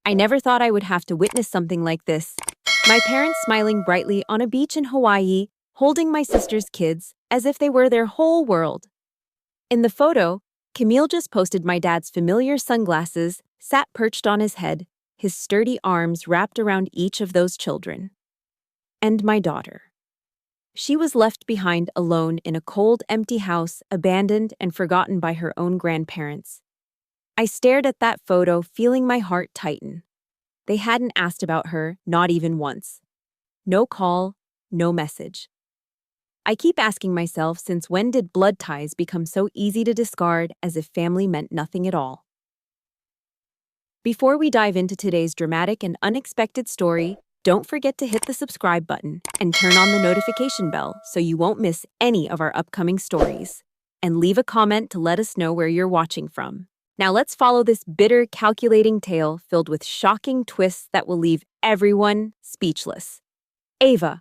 I never thought I would have to witness something like this. My parents smiling brightly on a beach in Hawaii, holding my sister's kids as if they were their whole world. In the photo, Camille just posted my dad's familiar sunglasses, sat perched on his head, his sturdy arms wrapped around each of those children. And my daughter. She was left behind alone in a cold, empty house, abandoned and forgotten by her own grandparents. I stared at that photo, feeling my heart tighten. They hadn't asked about her, not even once. No call, no message. I keep asking myself, since when did blood ties become so easy to discard, as if family meant nothing at all? Before we dive into today's dramatic and unexpected story, don't forget to hit the subscribe button and turn on the notification bell so you won't miss any of our upcoming stories. And leave a comment to let us know where you're watching from. Now let's follow this bitter, calculating tale filled with shocking twists that will leave everyone speechless. Ava,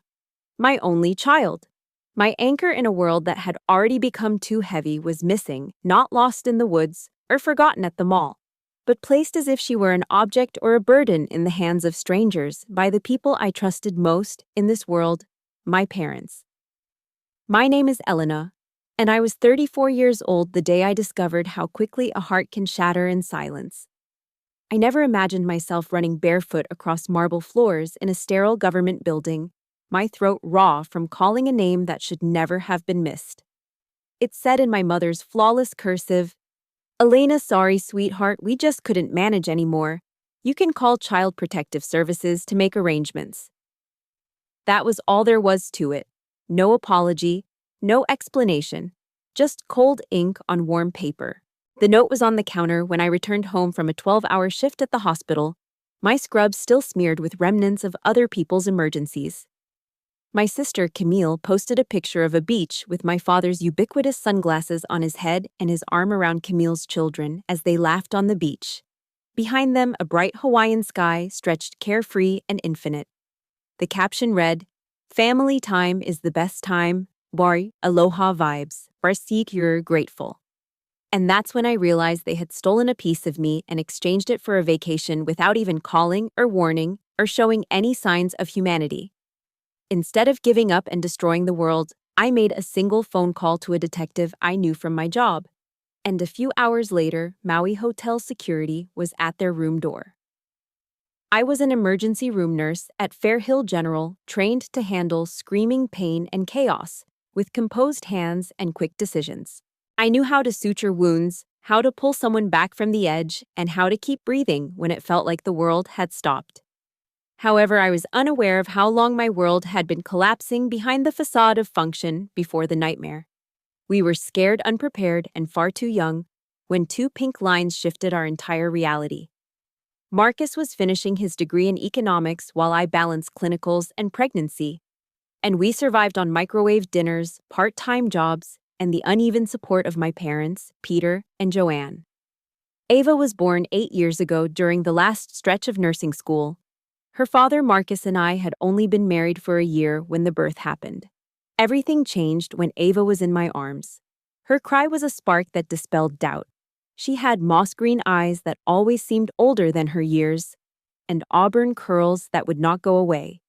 my only child. My anchor in a world that had already become too heavy, was missing, not lost in the woods or forgotten at the mall, but placed as if she were an object or a burden in the hands of strangers by the people I trusted most in this world, my parents. My name is Elena, and I was 34 years old the day I discovered how quickly a heart can shatter in silence. I never imagined myself running barefoot across marble floors in a sterile government building, my throat raw from calling a name that should never have been missed. It said in my mother's flawless cursive, "Elena, sorry, sweetheart, we just couldn't manage anymore. You can call Child Protective Services to make arrangements." That was all there was to it. No apology, no explanation, just cold ink on warm paper. The note was on the counter when I returned home from a 12-hour shift at the hospital, my scrubs still smeared with remnants of other people's emergencies. My sister, Camille, posted a picture of a beach with my father's ubiquitous sunglasses on his head and his arm around Camille's children as they laughed on the beach. Behind them, a bright Hawaiian sky stretched carefree and infinite. The caption read, "Family time is the best time, wari aloha vibes, varsik you're grateful." And that's when I realized they had stolen a piece of me and exchanged it for a vacation without even calling or warning or showing any signs of humanity. Instead of giving up and destroying the world, I made a single phone call to a detective I knew from my job. And a few hours later, Maui Hotel security was at their room door. I was an emergency room nurse at Fairhill General, trained to handle screaming pain and chaos, with composed hands and quick decisions. I knew how to suture wounds, how to pull someone back from the edge, and how to keep breathing when it felt like the world had stopped. However, I was unaware of how long my world had been collapsing behind the facade of function before the nightmare. We were scared, unprepared, and far too young when two pink lines shifted our entire reality. Marcus was finishing his degree in economics while I balanced clinicals and pregnancy, and we survived on microwave dinners, part-time jobs, and the uneven support of my parents, Peter and Joanne. Ava was born 8 years ago during the last stretch of nursing school. Her father, Marcus, and I had only been married for a year when the birth happened. Everything changed when Ava was in my arms. Her cry was a spark that dispelled doubt. She had moss-green eyes that always seemed older than her years, and auburn curls that would not go away.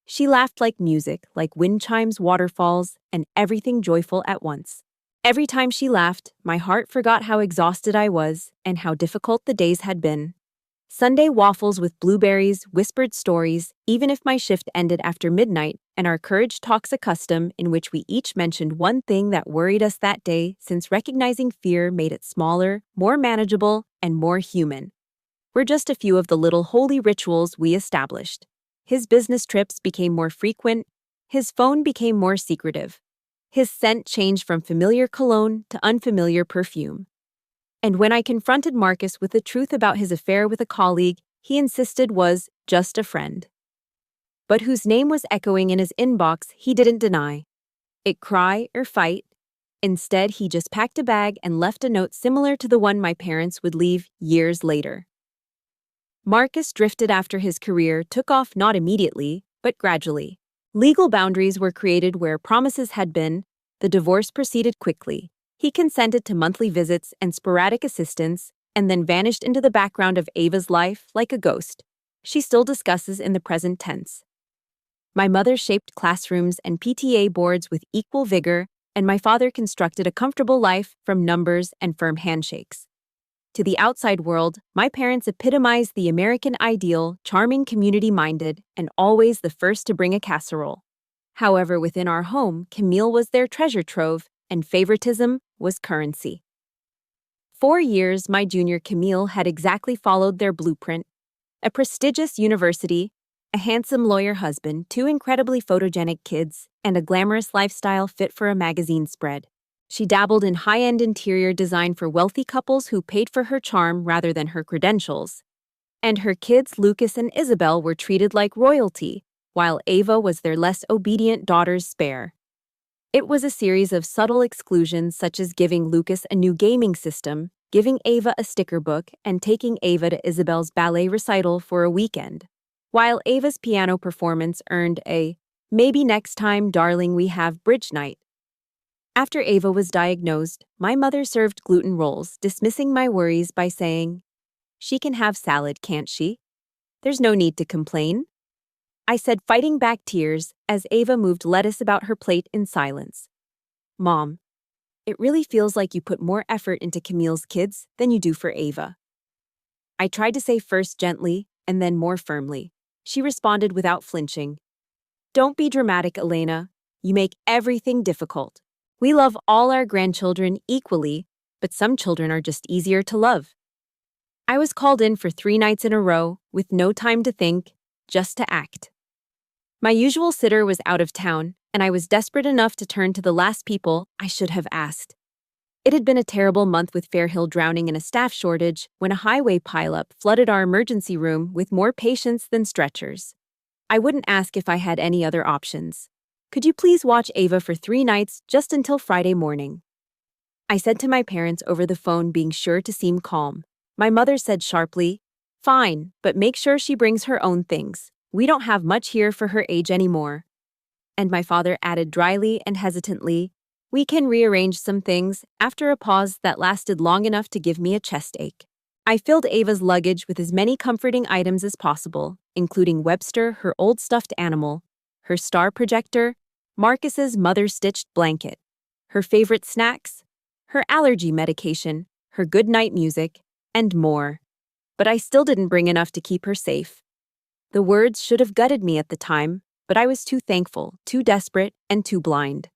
She laughed like music, like wind chimes, waterfalls, and everything joyful at once. Every time she laughed, my heart forgot how exhausted I was and how difficult the days had been. Sunday waffles with blueberries, whispered stories, even if my shift ended after midnight, and our Courage Talks, a custom in which we each mentioned one thing that worried us that day, since recognizing fear made it smaller, more manageable, and more human. Were just a few of the little holy rituals we established. His business trips became more frequent, his phone became more secretive. His scent changed from familiar cologne to unfamiliar perfume. And when I confronted Marcus with the truth about his affair with a colleague he insisted was just a friend, but whose name was echoing in his inbox, he didn't deny it, cry or fight. Instead, he just packed a bag and left a note similar to the one my parents would leave years later. Marcus drifted after his career took off, not immediately, but gradually. Legal boundaries were created where promises had been. The divorce proceeded quickly. He consented to monthly visits and sporadic assistance, and then vanished into the background of Ava's life like a ghost. She still discusses in the present tense. My mother shaped classrooms and PTA boards with equal vigor, and my father constructed a comfortable life from numbers and firm handshakes. To the outside world, my parents epitomized the American ideal, charming, community-minded, and always the first to bring a casserole. However, within our home, Camille was their treasure trove, and favoritism was currency. 4 years, my junior Camille had exactly followed their blueprint: a prestigious university, a handsome lawyer husband, 2 incredibly photogenic kids, and a glamorous lifestyle fit for a magazine spread. She dabbled in high-end interior design for wealthy couples who paid for her charm rather than her credentials. And her kids, Lucas and Isabel, were treated like royalty, while Ava was their less obedient daughter's spare. It was a series of subtle exclusions, such as giving Lucas a new gaming system, giving Ava a sticker book, and taking Ava to Isabel's ballet recital for a weekend. While Ava's piano performance earned a "maybe next time, darling, we have bridge night." After Ava was diagnosed, my mother served gluten rolls, dismissing my worries by saying, "She can have salad, can't she? There's no need to complain." I said, fighting back tears, as Ava moved lettuce about her plate in silence. "Mom, it really feels like you put more effort into Camille's kids than you do for Ava." I tried to say first gently and then more firmly. She responded without flinching. "Don't be dramatic, Elena. You make everything difficult. We love all our grandchildren equally, but some children are just easier to love." I was called in for 3 nights in a row, with no time to think, just to act. My usual sitter was out of town, and I was desperate enough to turn to the last people I should have asked. It had been a terrible month with Fairhill drowning in a staff shortage when a highway pileup flooded our emergency room with more patients than stretchers. I wouldn't ask if I had any other options. "Could you please watch Ava for 3 nights just until Friday morning?" I said to my parents over the phone, being sure to seem calm. My mother said sharply, "Fine, but make sure she brings her own things. We don't have much here for her age anymore." And my father added dryly and hesitantly, "We can rearrange some things," after a pause that lasted long enough to give me a chest ache. I filled Ava's luggage with as many comforting items as possible, including Webster, her old stuffed animal, her star projector, Marcus's mother-stitched blanket, her favorite snacks, her allergy medication, her good-night music, and more. But I still didn't bring enough to keep her safe. The words should have gutted me at the time, but I was too thankful, too desperate, and too blind.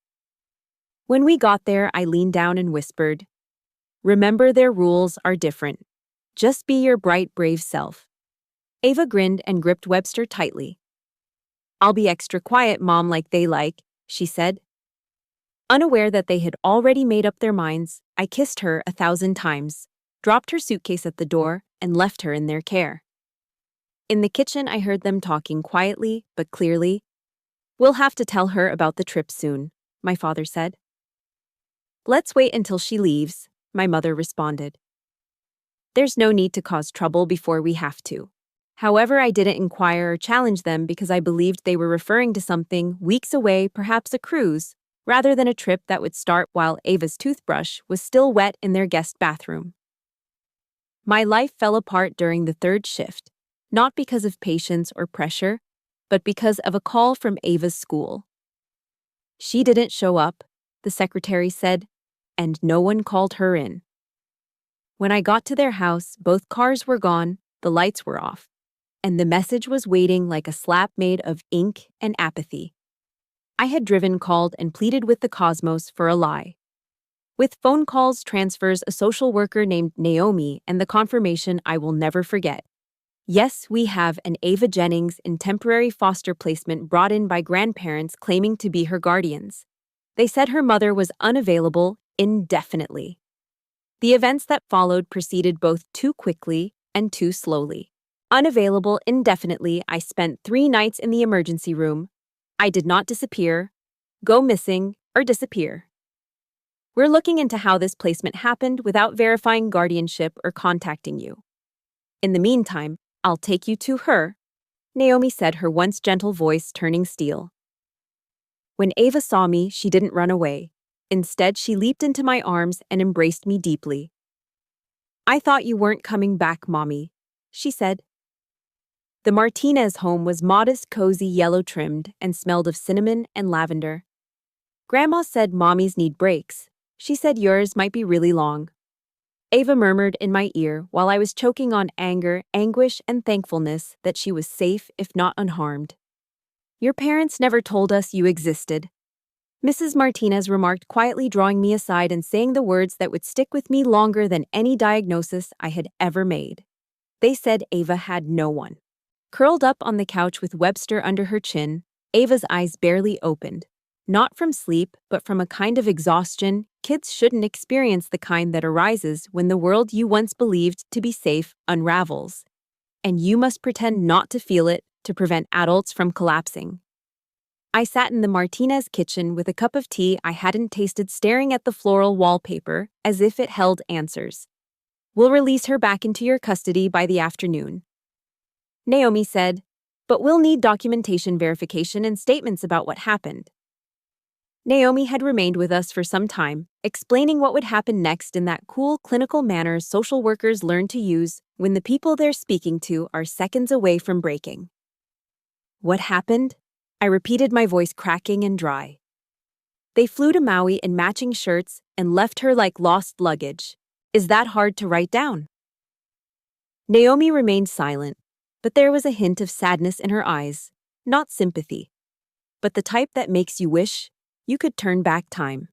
When we got there, I leaned down and whispered, "Remember, their rules are different. Just be your bright, brave self." Ava grinned and gripped Webster tightly. "I'll be extra quiet, Mom, like they like," she said. Unaware that they had already made up their minds, I kissed her 1,000 times, dropped her suitcase at the door, and left her in their care. In the kitchen, I heard them talking quietly but clearly. "We'll have to tell her about the trip soon," my father said. "Let's wait until she leaves," my mother responded. "There's no need to cause trouble before we have to." However, I didn't inquire or challenge them because I believed they were referring to something weeks away, perhaps a cruise, rather than a trip that would start while Ava's toothbrush was still wet in their guest bathroom. My life fell apart during the 3rd shift, not because of patience or pressure, but because of a call from Ava's school. "She didn't show up," the secretary said, and no one called her in. When I got to their house, both cars were gone, the lights were off, and the message was waiting like a slap made of ink and apathy. I had driven, called, and pleaded with the cosmos for a lie. With phone calls, transfers, a social worker named Naomi, and the confirmation I will never forget. "Yes, we have an Ava Jennings in temporary foster placement brought in by grandparents claiming to be her guardians. They said her mother was unavailable indefinitely." The events that followed proceeded both too quickly and too slowly. Unavailable indefinitely, I spent 3 nights in the emergency room. I did not disappear, go missing, or disappear. "We're looking into how this placement happened without verifying guardianship or contacting you. In the meantime, I'll take you to her," Naomi said, her once gentle voice turning steel. When Ava saw me, she didn't run away. Instead, she leaped into my arms and embraced me deeply. I thought you weren't coming back, Mommy, she said. The Martinez home was modest, cozy, yellow-trimmed, and smelled of cinnamon and lavender. Grandma said mommies need breaks. She said yours might be really long. Ava murmured in my ear while I was choking on anger, anguish, and thankfulness that she was safe if not unharmed. Your parents never told us you existed. Mrs. Martinez remarked, quietly drawing me aside and saying the words that would stick with me longer than any diagnosis I had ever made. They said Ava had no one. Curled up on the couch with Webster under her chin, Ava's eyes barely opened. Not from sleep, but from a kind of exhaustion kids shouldn't experience, the kind that arises when the world you once believed to be safe unravels. And you must pretend not to feel it to prevent adults from collapsing. I sat in the Martinez kitchen with a cup of tea I hadn't tasted, staring at the floral wallpaper as if it held answers. We'll release her back into your custody by the afternoon, Naomi said, but we'll need documentation verification and statements about what happened. Naomi had remained with us for some time, explaining what would happen next in that cool, clinical manner social workers learn to use when the people they're speaking to are seconds away from breaking. What happened? I repeated, my voice cracking and dry. They flew to Maui in matching shirts and left her like lost luggage. Is that hard to write down? Naomi remained silent, but there was a hint of sadness in her eyes, not sympathy, but the type that makes you wish you could turn back time.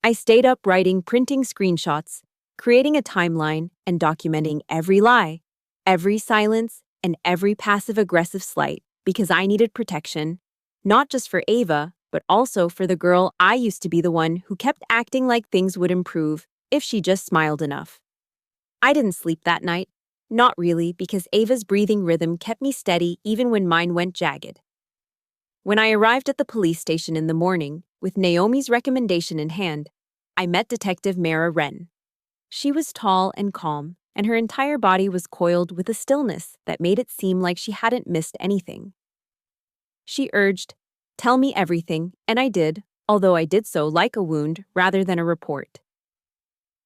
I stayed up writing, printing screenshots, creating a timeline, and documenting every lie, every silence, and every passive-aggressive slight, because I needed protection, not just for Ava, but also for the girl I used to be, the one who kept acting like things would improve if she just smiled enough. I didn't sleep that night. Not really, because Ava's breathing rhythm kept me steady even when mine went jagged. When I arrived at the police station in the morning, with Naomi's recommendation in hand, I met Detective Mara Wren. She was tall and calm, and her entire body was coiled with a stillness that made it seem like she hadn't missed anything. She urged, "Tell me everything," and I did, although I did so like a wound rather than a report.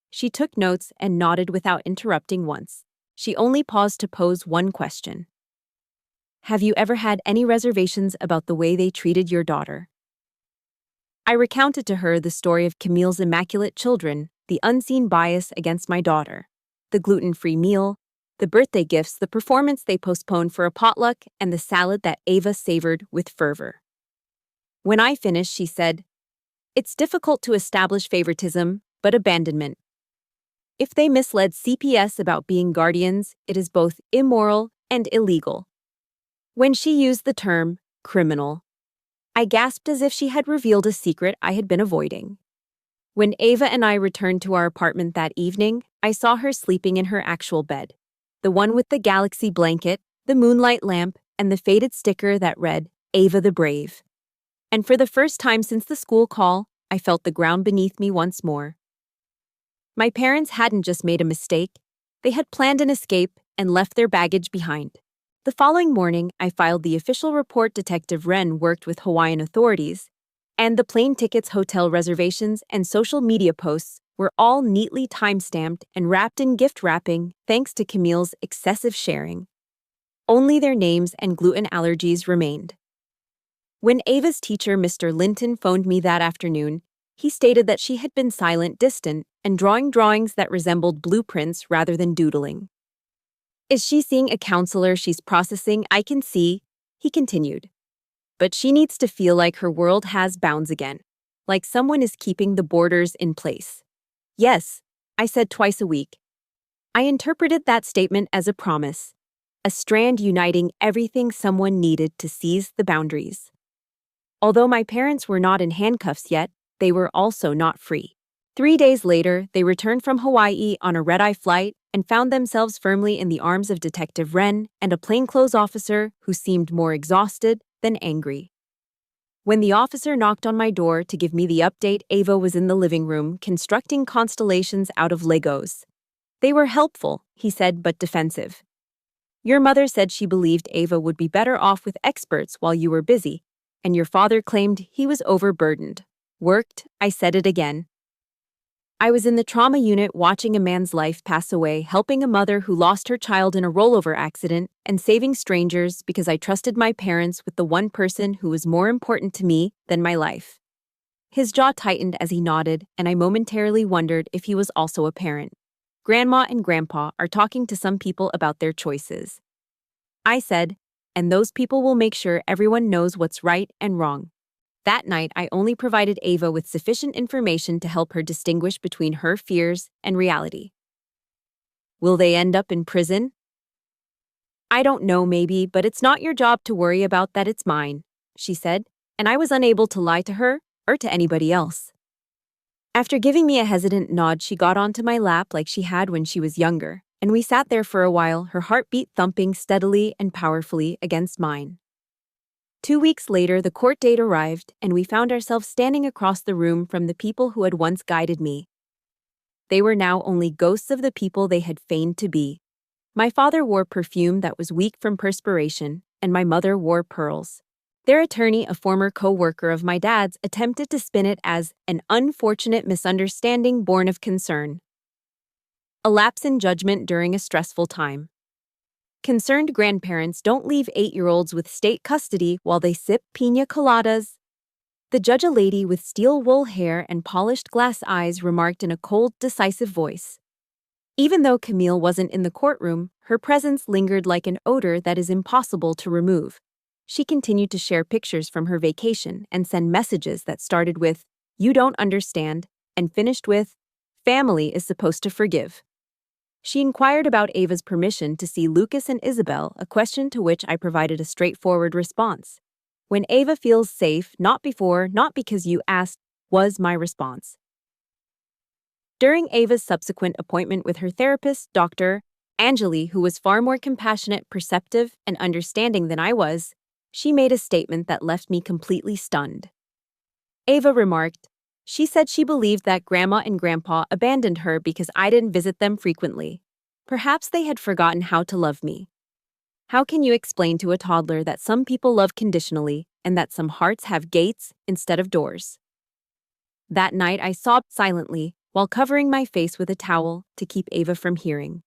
She took notes and nodded without interrupting once. She only paused to pose one question. Have you ever had any reservations about the way they treated your daughter? I recounted to her the story of Camille's immaculate children, the unseen bias against my daughter, the gluten-free meal, the birthday gifts, the performance they postponed for a potluck, and the salad that Ava savored with fervor. When I finished, she said, "It's difficult to establish favoritism, but abandonment. If they misled CPS about being guardians, it is both immoral and illegal." When she used the term criminal, I gasped as if she had revealed a secret I had been avoiding. When Ava and I returned to our apartment that evening, I saw her sleeping in her actual bed, the one with the galaxy blanket, the moonlight lamp, and the faded sticker that read, "Ava the Brave." And for the first time since the school call, I felt the ground beneath me once more. My parents hadn't just made a mistake, they had planned an escape and left their baggage behind. The following morning, I filed the official report. Detective Wren worked with Hawaiian authorities, and the plane tickets, hotel reservations, and social media posts were all neatly time-stamped and wrapped in gift wrapping thanks to Camille's excessive sharing. Only their names and gluten allergies remained. When Ava's teacher, Mr. Linton, phoned me that afternoon, he stated that she had been silent, distant, and drawing drawings that resembled blueprints rather than doodling. Is she seeing a counselor? She's processing, I can see, he continued. But she needs to feel like her world has bounds again, like someone is keeping the borders in place. Yes, I said twice a week. I interpreted that statement as a promise, a strand uniting everything someone needed to seize the boundaries. Although my parents were not in handcuffs yet, they were also not free. 3 days later, they returned from Hawaii on a red-eye flight and found themselves firmly in the arms of Detective Wren and a plainclothes officer who seemed more exhausted than angry. When the officer knocked on my door to give me the update, Ava was in the living room constructing constellations out of Legos. They were helpful, he said, but defensive. Your mother said she believed Ava would be better off with experts while you were busy, and your father claimed he was overburdened. Worked, I said it again. I was in the trauma unit watching a man's life pass away, helping a mother who lost her child in a rollover accident, and saving strangers because I trusted my parents with the one person who was more important to me than my life. His jaw tightened as he nodded, and I momentarily wondered if he was also a parent. Grandma and Grandpa are talking to some people about their choices. I said, and those people will make sure everyone knows what's right and wrong. That night, I only provided Ava with sufficient information to help her distinguish between her fears and reality. Will they end up in prison? I don't know, maybe, but it's not your job to worry about that, it's mine, she said, and I was unable to lie to her or to anybody else. After giving me a hesitant nod, she got onto my lap like she had when she was younger, and we sat there for a while, her heartbeat thumping steadily and powerfully against mine. 2 weeks later, the court date arrived, and we found ourselves standing across the room from the people who had once guided me. They were now only ghosts of the people they had feigned to be. My father wore perfume that was weak from perspiration, and my mother wore pearls. Their attorney, a former co-worker of my dad's, attempted to spin it as an unfortunate misunderstanding born of concern. A lapse in judgment during a stressful time. Concerned grandparents don't leave 8-year-olds with state custody while they sip piña coladas. The judge, a lady with steel wool hair and polished glass eyes, remarked in a cold, decisive voice. Even though Camille wasn't in the courtroom, her presence lingered like an odor that is impossible to remove. She continued to share pictures from her vacation and send messages that started with, "You don't understand," and finished with, "Family is supposed to forgive." She inquired about Ava's permission to see Lucas and Isabel, a question to which I provided a straightforward response. "When Ava feels safe, not before, not because you asked," was my response. During Ava's subsequent appointment with her therapist, Dr. Angeli, who was far more compassionate, perceptive, and understanding than I was, she made a statement that left me completely stunned. Ava remarked, "She said she believed that Grandma and Grandpa abandoned her because I didn't visit them frequently. Perhaps they had forgotten how to love me." How can you explain to a toddler that some people love conditionally and that some hearts have gates instead of doors? That night, I sobbed silently while covering my face with a towel to keep Ava from hearing.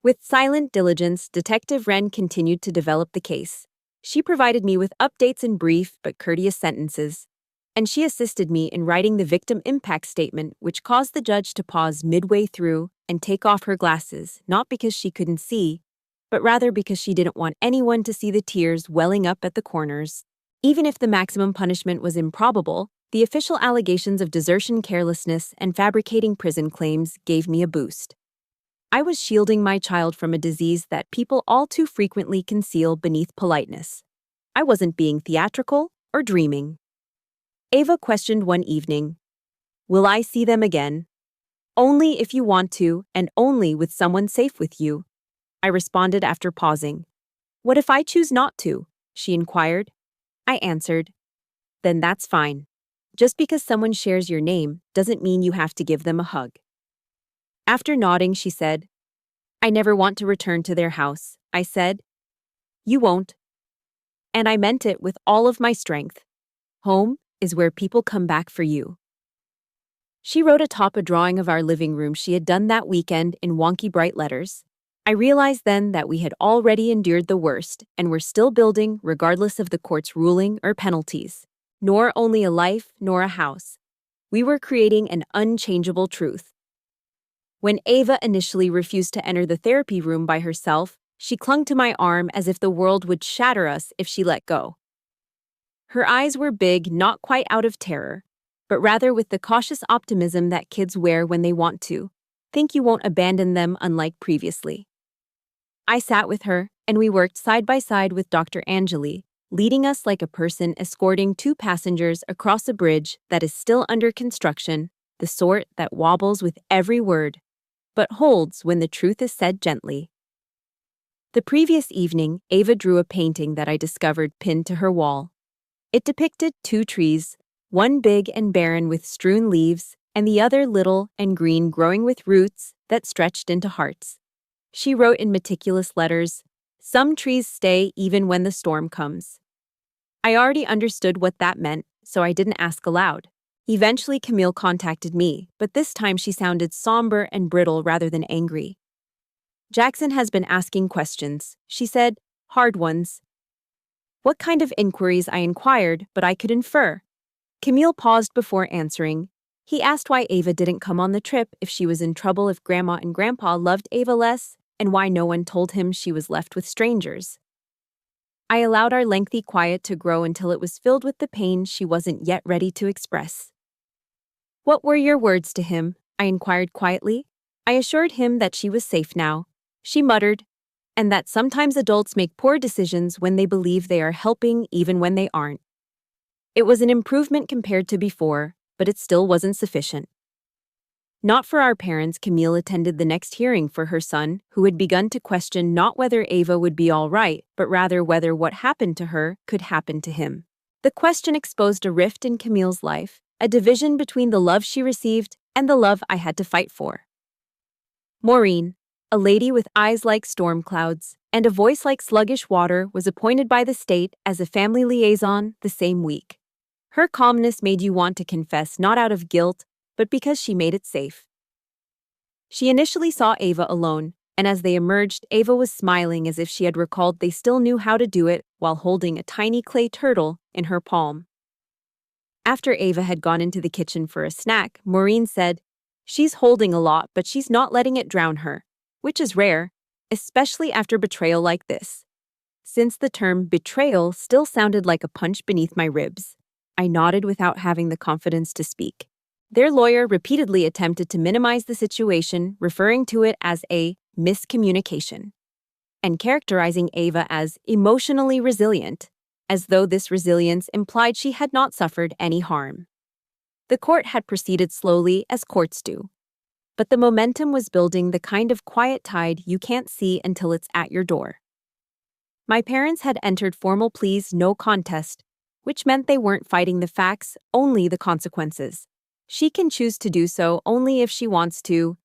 With silent diligence, Detective Wren continued to develop the case. She provided me with updates in brief but courteous sentences, and she assisted me in writing the victim impact statement, which caused the judge to pause midway through and take off her glasses, not because she couldn't see, but rather because she didn't want anyone to see the tears welling up at the corners. Even if the maximum punishment was improbable, the official allegations of desertion, carelessness, and fabricating prison claims gave me a boost. I was shielding my child from a disease that people all too frequently conceal beneath politeness. I wasn't being theatrical or dreaming. Ava questioned one evening, "Will I see them again?" "Only if you want to, and only with someone safe with you," I responded after pausing. "What if I choose not to?" she inquired. I answered, "Then that's fine. Just because someone shares your name doesn't mean you have to give them a hug." After nodding, she said, "I never want to return to their house." I said, "You won't." And I meant it with all of my strength. Home is where people come back for you. She wrote atop a drawing of our living room she had done that weekend in wonky bright letters. I realized then that we had already endured the worst and were still building regardless of the court's ruling or penalties. Nor only a life, nor a house. We were creating an unchangeable truth. When Ava initially refused to enter the therapy room by herself, she clung to my arm as if the world would shatter us if she let go. Her eyes were big, not quite out of terror, but rather with the cautious optimism that kids wear when they want to. Think you won't abandon them unlike previously. I sat with her, and we worked side by side with Dr. Angeli, leading us like a person escorting two passengers across a bridge that is still under construction, the sort that wobbles with every word, but holds when the truth is said gently. The previous evening, Ava drew a painting that I discovered pinned to her wall. It depicted two trees, one big and barren with strewn leaves, and the other little and green growing with roots that stretched into hearts. She wrote in meticulous letters, "Some trees stay even when the storm comes." I already understood what that meant, so I didn't ask aloud. Eventually, Camille contacted me, but this time she sounded somber and brittle rather than angry. Jackson has been asking questions, she said, hard ones. What kind of inquiries, I inquired, but I could infer. Camille paused before answering. He asked why Ava didn't come on the trip, if she was in trouble, if Grandma and Grandpa loved Ava less, and why no one told him she was left with strangers. I allowed our lengthy quiet to grow until it was filled with the pain she wasn't yet ready to express. What were your words to him? I inquired quietly. I assured him that she was safe now. She muttered, and that sometimes adults make poor decisions when they believe they are helping even when they aren't. It was an improvement compared to before, but it still wasn't sufficient. Not for our parents, Camille attended the next hearing for her son, who had begun to question not whether Ava would be all right, but rather whether what happened to her could happen to him. The question exposed a rift in Camille's life, a division between the love she received and the love I had to fight for. Maureen, a lady with eyes like storm clouds and a voice like sluggish water, was appointed by the state as a family liaison the same week. Her calmness made you want to confess not out of guilt, but because she made it safe. She initially saw Ava alone, and as they emerged, Ava was smiling as if she had recalled they still knew how to do it while holding a tiny clay turtle in her palm. After Ava had gone into the kitchen for a snack, Maureen said, "She's holding a lot, but she's not letting it drown her," which is rare, especially after betrayal like this. Since the term betrayal still sounded like a punch beneath my ribs, I nodded without having the confidence to speak. Their lawyer repeatedly attempted to minimize the situation, referring to it as a miscommunication, and characterizing Ava as emotionally resilient, as though this resilience implied she had not suffered any harm. The court had proceeded slowly, as courts do, but the momentum was building, the kind of quiet tide you can't see until it's at your door. My parents had entered formal pleas no contest, which meant they weren't fighting the facts, only the consequences. She can choose to do so only if she wants to,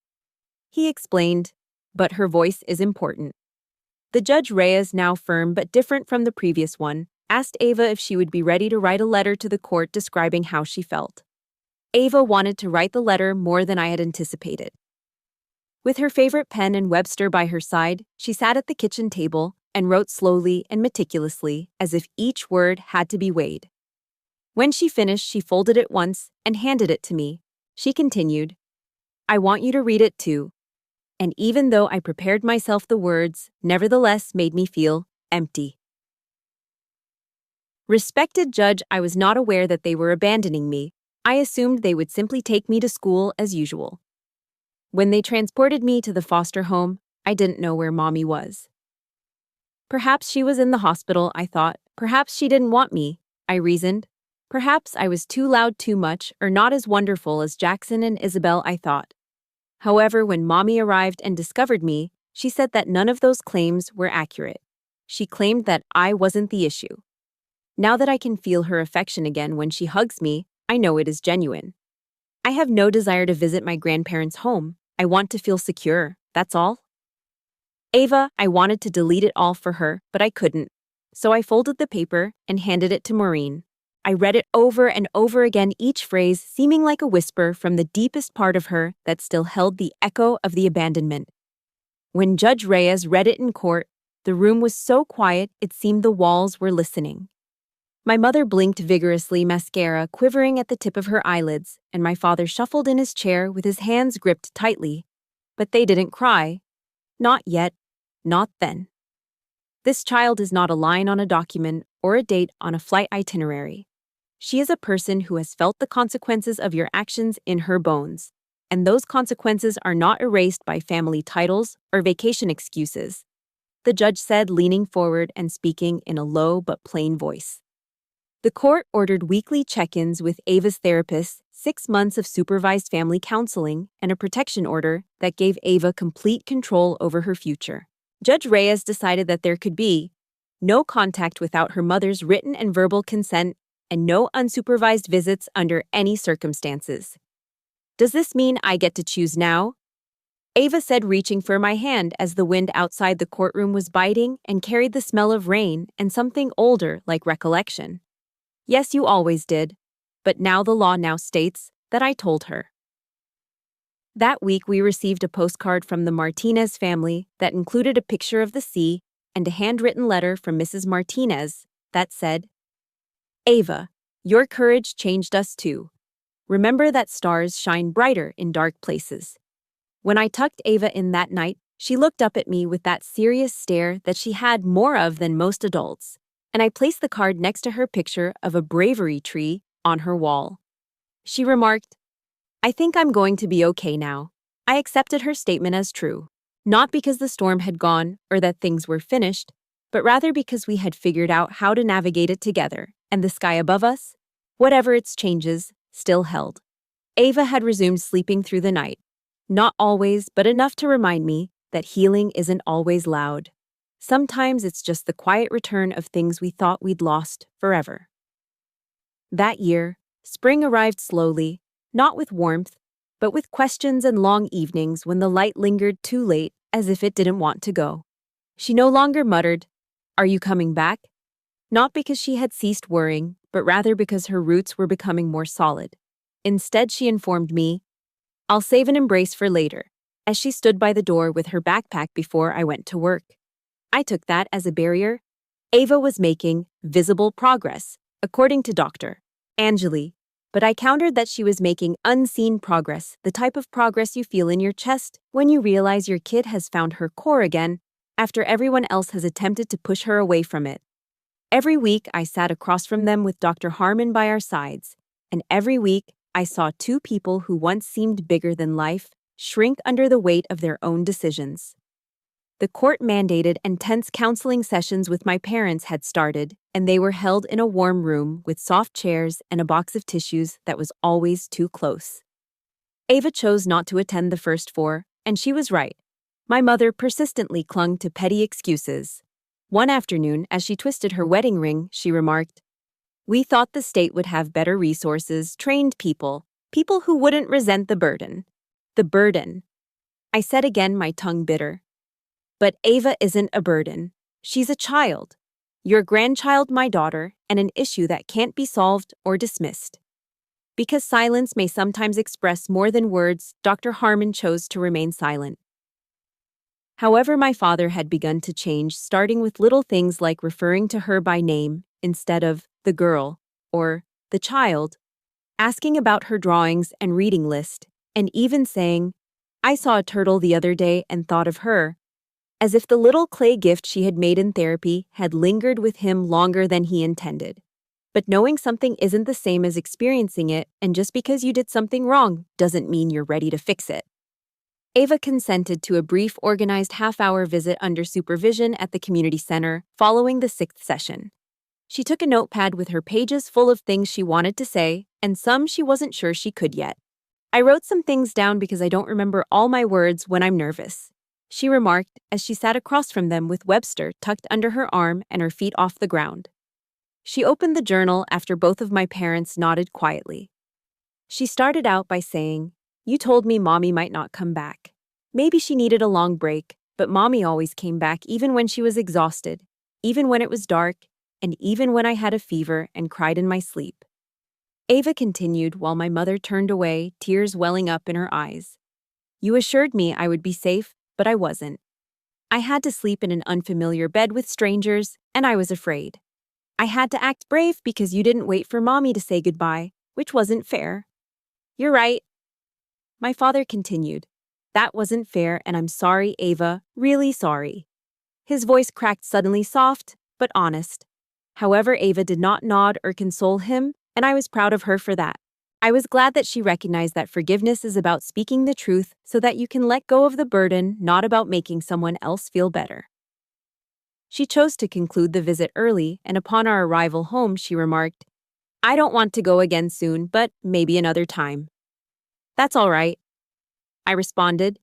he explained, but her voice is important. The Judge Reyes, now firm but different from the previous one, asked Ava if she would be ready to write a letter to the court describing how she felt. Ava wanted to write the letter more than I had anticipated. With her favorite pen and Webster by her side, she sat at the kitchen table and wrote slowly and meticulously, as if each word had to be weighed. When she finished, she folded it once and handed it to me. She continued, "I want you to read it too." And even though I prepared myself, the words nevertheless made me feel empty. Respected Judge, I was not aware that they were abandoning me. I assumed they would simply take me to school as usual. When they transported me to the foster home, I didn't know where Mommy was. Perhaps she was in the hospital, I thought. Perhaps she didn't want me, I reasoned. Perhaps I was too loud too much, or not as wonderful as Jackson and Isabel, I thought. However, when Mommy arrived and discovered me, she said that none of those claims were accurate. She claimed that I wasn't the issue. Now that I can feel her affection again when she hugs me, I know it is genuine. I have no desire to visit my grandparents' home. I want to feel secure, that's all. Ava, I wanted to delete it all for her, but I couldn't. So I folded the paper and handed it to Maureen. I read it over and over again, each phrase seeming like a whisper from the deepest part of her that still held the echo of the abandonment. When Judge Reyes read it in court, the room was so quiet it seemed the walls were listening. My mother blinked vigorously, mascara quivering at the tip of her eyelids, and my father shuffled in his chair with his hands gripped tightly. But they didn't cry. Not yet. Not then. This child is not a line on a document or a date on a flight itinerary. She is a person who has felt the consequences of your actions in her bones, and those consequences are not erased by family titles or vacation excuses, the judge said, leaning forward and speaking in a low but plain voice. The court ordered weekly check-ins with Ava's therapist, 6 months of supervised family counseling, and a protection order that gave Ava complete control over her future. Judge Reyes decided that there could be no contact without her mother's written and verbal consent and no unsupervised visits under any circumstances. Does this mean I get to choose now? Ava said, reaching for my hand as the wind outside the courtroom was biting and carried the smell of rain and something older like recollection. Yes, you always did. but now the law now states that I told her. That week, we received a postcard from the Martinez family that included a picture of the sea and a handwritten letter from Mrs. Martinez that said, "Ava, your courage changed us too. Remember that stars shine brighter in dark places." When I tucked Ava in that night, she looked up at me with that serious stare that she had more of than most adults, and I placed the card next to her picture of a bravery tree on her wall. She remarked, "I think I'm going to be okay now." I accepted her statement as true, not because the storm had gone or that things were finished, but rather because we had figured out how to navigate it together, and the sky above us, whatever its changes, still held. Ava had resumed sleeping through the night. Not always, but enough to remind me that healing isn't always loud. Sometimes it's just the quiet return of things we thought we'd lost forever. That year, spring arrived slowly, not with warmth, but with questions and long evenings when the light lingered too late, as if it didn't want to go. She no longer muttered, "Are you coming back?" Not because she had ceased worrying, but rather because her roots were becoming more solid. Instead, she informed me, "I'll save an embrace for later," as she stood by the door with her backpack before I went to work. I took that as a barrier. Ava was making visible progress, according to Dr. Angeli, but I countered that she was making unseen progress, the type of progress you feel in your chest when you realize your kid has found her core again after everyone else has attempted to push her away from it. Every week, I sat across from them with Dr. Harmon by our sides, and every week, I saw two people who once seemed bigger than life shrink under the weight of their own decisions. The court-mandated and tense counseling sessions with my parents had started, and they were held in a warm room with soft chairs and a box of tissues that was always too close. Ava chose not to attend the first four, and she was right. My mother persistently clung to petty excuses. One afternoon, as she twisted her wedding ring, she remarked, "We thought the state would have better resources, trained people who wouldn't resent the burden." The burden. I said again, my tongue bitter. But Ava isn't a burden. She's a child. Your grandchild, my daughter, and an issue that can't be solved or dismissed. Because silence may sometimes express more than words, Dr. Harmon chose to remain silent. However, my father had begun to change, starting with little things like referring to her by name instead of the girl or the child, asking about her drawings and reading list, and even saying, "I saw a turtle the other day and thought of her," as if the little clay gift she had made in therapy had lingered with him longer than he intended. But knowing something isn't the same as experiencing it, and just because you did something wrong doesn't mean you're ready to fix it. Ava consented to a brief, organized half-hour visit under supervision at the community center following the 6th session. She took a notepad with her pages full of things she wanted to say, and some she wasn't sure she could yet. "I wrote some things down because I don't remember all my words when I'm nervous," she remarked as she sat across from them with Webster tucked under her arm and her feet off the ground. She opened the journal after both of my parents nodded quietly. She started out by saying, "You told me Mommy might not come back. Maybe she needed a long break, but Mommy always came back even when she was exhausted, even when it was dark, and even when I had a fever and cried in my sleep." Ava continued while my mother turned away, tears welling up in her eyes. "You assured me I would be safe, but I wasn't. I had to sleep in an unfamiliar bed with strangers, and I was afraid. I had to act brave because you didn't wait for Mommy to say goodbye, which wasn't fair." "You're right," my father continued. "That wasn't fair, and I'm sorry, Ava, really sorry." His voice cracked suddenly, soft, but honest. However, Ava did not nod or console him, and I was proud of her for that. I was glad that she recognized that forgiveness is about speaking the truth so that you can let go of the burden, not about making someone else feel better. She chose to conclude the visit early, and upon our arrival home, she remarked, "I don't want to go again soon, but maybe another time." "That's all right," I responded.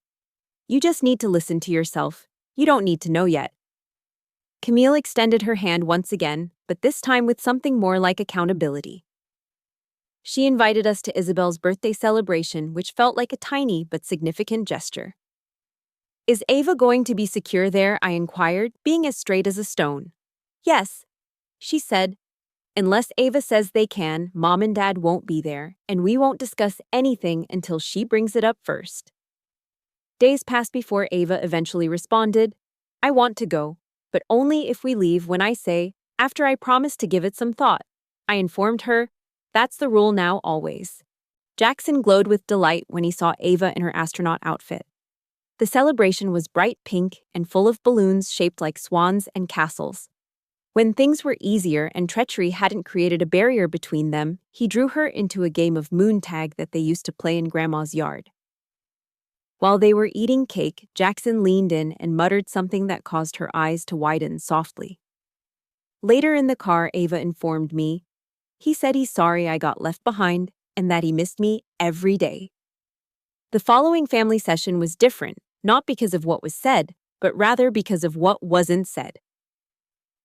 "You just need to listen to yourself. You don't need to know yet." Camille extended her hand once again, but this time with something more like accountability. She invited us to Isabel's birthday celebration, which felt like a tiny but significant gesture. "Is Ava going to be secure there?" I inquired, being as straight as a stone. "Yes," she said. Unless Ava says they can, Mom and Dad won't be there, and we won't discuss anything until she brings it up first. Days passed before Ava eventually responded, I want to go, but only if we leave when I say, after I promise to give it some thought. I informed her, that's the rule now always. Jackson glowed with delight when he saw Ava in her astronaut outfit. The celebration was bright pink and full of balloons shaped like swans and castles. When things were easier and treachery hadn't created a barrier between them, he drew her into a game of moon tag that they used to play in Grandma's yard. While they were eating cake, Jackson leaned in and muttered something that caused her eyes to widen softly. Later in the car, Ava informed me, he said he's sorry I got left behind and that he missed me every day. The following family session was different, not because of what was said, but rather because of what wasn't said.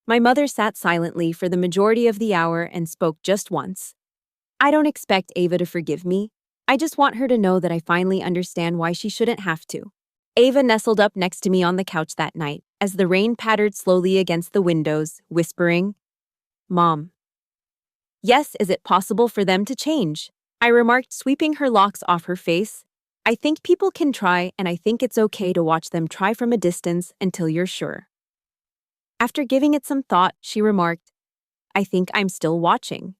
My mother sat silently for the majority of the hour and spoke just once. I don't expect Ava to forgive me. I just want her to know that I finally understand why she shouldn't have to. Ava nestled up next to me on the couch that night as the rain pattered slowly against the windows, whispering, Mom. Yes, is it possible for them to change? I remarked, sweeping her locks off her face. I think people can try, and I think it's okay to watch them try from a distance until you're sure. After giving it some thought, she remarked, I think I'm still watching.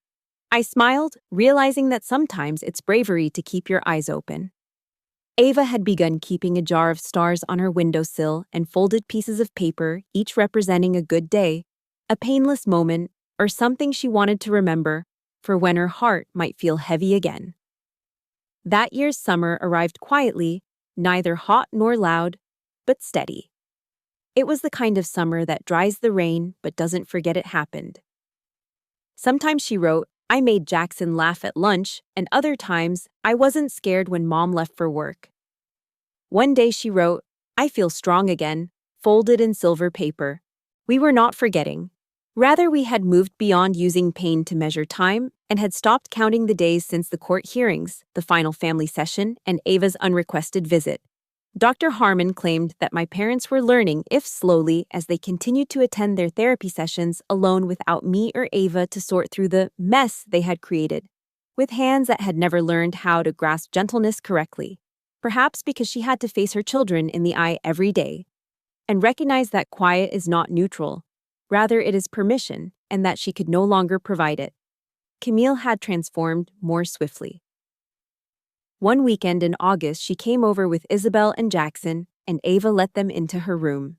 I smiled, realizing that sometimes it's bravery to keep your eyes open. Ava had begun keeping a jar of stars on her windowsill and folded pieces of paper, each representing a good day, a painless moment, or something she wanted to remember for when her heart might feel heavy again. That year's summer arrived quietly, neither hot nor loud, but steady. It was the kind of summer that dries the rain but doesn't forget it happened. Sometimes she wrote, I made Jackson laugh at lunch, and other times, I wasn't scared when Mom left for work. One day she wrote, I feel strong again, folded in silver paper. We were not forgetting. Rather, we had moved beyond using pain to measure time and had stopped counting the days since the court hearings, the final family session, and Ava's unrequested visit. Dr. Harmon claimed that my parents were learning, if slowly, as they continued to attend their therapy sessions alone without me or Ava to sort through the mess they had created, with hands that had never learned how to grasp gentleness correctly, perhaps because she had to face her children in the eye every day, and recognize that quiet is not neutral, rather it is permission, and that she could no longer provide it. Camille had transformed more swiftly. One weekend in August, she came over with Isabel and Jackson, and Ava let them into her room.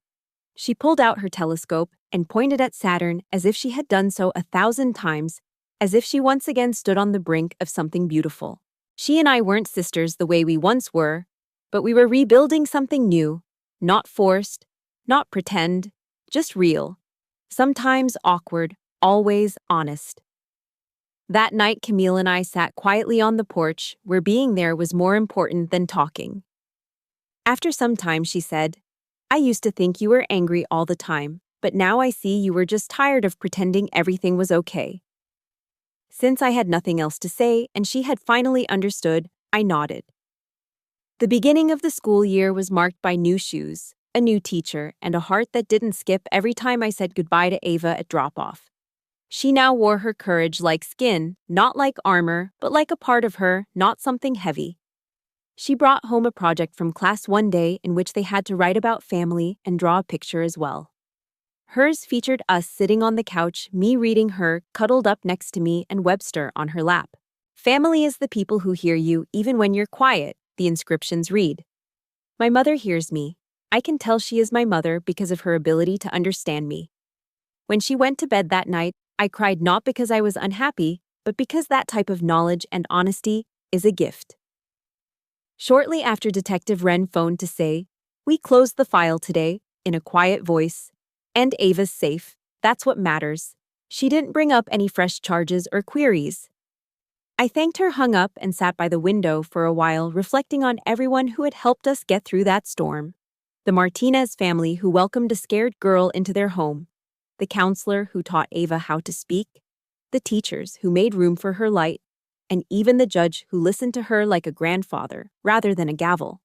She pulled out her telescope and pointed at Saturn as if she had done so 1,000 times, as if she once again stood on the brink of something beautiful. She and I weren't sisters the way we once were, but we were rebuilding something new, not forced, not pretend, just real. Sometimes awkward, always honest. That night, Camille and I sat quietly on the porch, where being there was more important than talking. After some time, she said, I used to think you were angry all the time, but now I see you were just tired of pretending everything was okay. Since I had nothing else to say and she had finally understood, I nodded. The beginning of the school year was marked by new shoes, a new teacher, and a heart that didn't skip every time I said goodbye to Ava at drop-off. She now wore her courage like skin, not like armor, but like a part of her, not something heavy. She brought home a project from class one day in which they had to write about family and draw a picture as well. Hers featured us sitting on the couch, me reading her, cuddled up next to me, and Webster on her lap. Family is the people who hear you even when you're quiet, the inscriptions read. My mother hears me. I can tell she is my mother because of her ability to understand me. When she went to bed that night, I cried not because I was unhappy, but because that type of knowledge and honesty is a gift. Shortly after Detective Wren phoned to say, we closed the file today, in a quiet voice, and Ava's safe, that's what matters. She didn't bring up any fresh charges or queries. I thanked her, hung up, and sat by the window for a while, reflecting on everyone who had helped us get through that storm. The Martinez family who welcomed a scared girl into their home, the counselor who taught Ava how to speak, the teachers who made room for her light, and even the judge who listened to her like a grandfather rather than a gavel.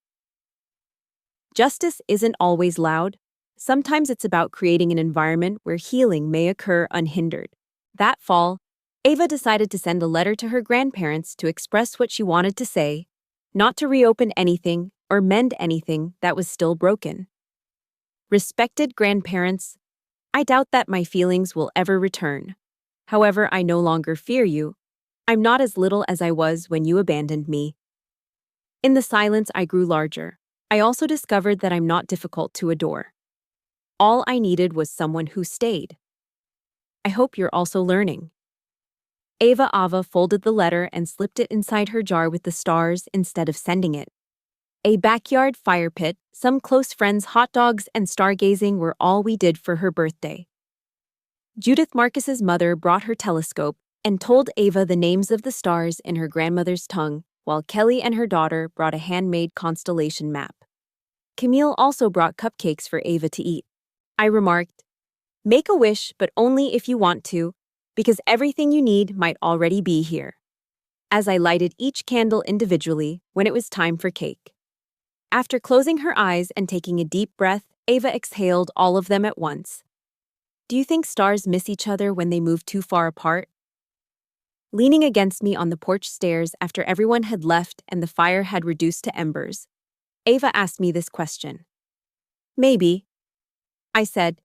Justice isn't always loud. Sometimes it's about creating an environment where healing may occur unhindered. That fall, Ava decided to send a letter to her grandparents to express what she wanted to say, not to reopen anything or mend anything that was still broken. Respected grandparents, I doubt that my feelings will ever return. However, I no longer fear you. I'm not as little as I was when you abandoned me. In the silence, I grew larger. I also discovered that I'm not difficult to adore. All I needed was someone who stayed. I hope you're also learning. Ava folded the letter and slipped it inside her jar with the stars instead of sending it. A backyard fire pit, some close friends, hot dogs, and stargazing were all we did for her birthday. Judith Marcus's mother brought her telescope and told Ava the names of the stars in her grandmother's tongue, while Kelly and her daughter brought a handmade constellation map. Camille also brought cupcakes for Ava to eat. I remarked, "Make a wish, but only if you want to, because everything you need might already be here," as I lighted each candle individually when it was time for cake. After closing her eyes and taking a deep breath, Ava exhaled all of them at once. Do you think stars miss each other when they move too far apart? Leaning against me on the porch stairs after everyone had left and the fire had reduced to embers, Ava asked me this question. Maybe, I said,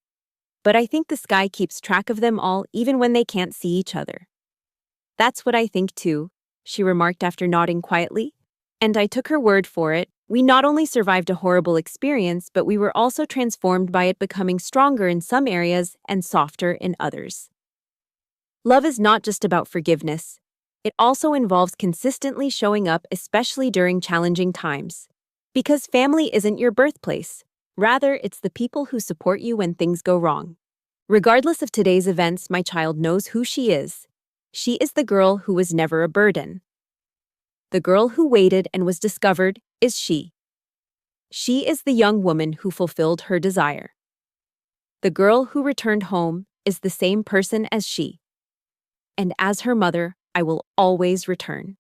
but I think the sky keeps track of them all even when they can't see each other. That's what I think too, she remarked after nodding quietly, and I took her word for it. We not only survived a horrible experience, but we were also transformed by it, becoming stronger in some areas and softer in others. Love is not just about forgiveness. It also involves consistently showing up, especially during challenging times. Because family isn't your birthplace. Rather, it's the people who support you when things go wrong. Regardless of today's events, my child knows who she is. She is the girl who was never a burden. The girl who waited and was discovered is she. She is the young woman who fulfilled her desire. The girl who returned home is the same person as she. And as her mother, I will always return.